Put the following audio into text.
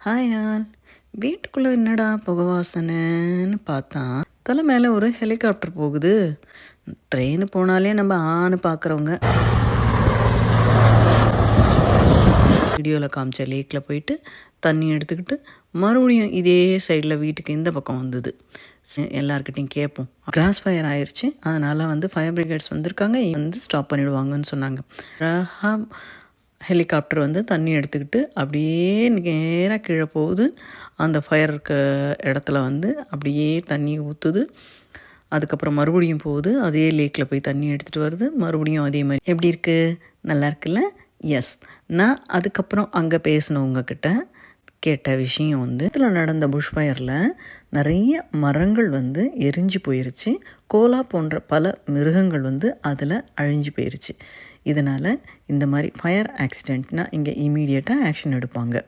Hi all. வீட்டுக்குள்ளே என்னடா புகை வாசனைன்னு பார்த்தா தலை மேலே ஒரு ஹெலிகாப்டர் போகுது. ட்ரெயின் போனாலே நம்ம ஆன்னு பார்க்குறவங்க வீடியோவில் காமிச்ச லேக்கில் போயிட்டு தண்ணி எடுத்துக்கிட்டு மறுபடியும் இதே சைடில் வீட்டுக்கு இந்த பக்கம் வந்தது. எல்லாருக்கிட்டையும் கேட்போம், கிராஸ் ஃபயர் ஆயிடுச்சு, அதனால் ஃபயர் பிரிகேட்ஸ் வந்திருக்காங்க, ஸ்டாப் பண்ணிவிடுவாங்கன்னு சொன்னாங்க. ஹெலிகாப்டர் தண்ணி எடுத்துக்கிட்டு அப்படியே நேராக கீழே போகுது. அந்த ஃபயர் இருக்க இடத்துல அப்படியே தண்ணி ஊற்றுது. அதுக்கப்புறம் மறுபடியும் போகுது, அதே லேக்கில் போய் தண்ணி எடுத்துகிட்டு வருது, மறுபடியும் அதே மாதிரி. எப்படி இருக்குது? நல்லா இருக்குல்ல? எஸ். நான் அதுக்கப்புறம் அங்கே பேசினவங்கக்கிட்ட கேட்ட விஷயம் இதில் நடந்த புஷ் ஃபயரில் நிறைய மரங்கள் எரிஞ்சு போயிருச்சு. கோலா போன்ற பல மிருகங்கள் அதில் அழிஞ்சு போயிருச்சு. இதனால் இந்த மாதிரி ஃபயர் ஆக்சிடெண்ட்னால் இங்கே இமீடியட்டாக ஆக்ஷன் எடுப்பாங்க.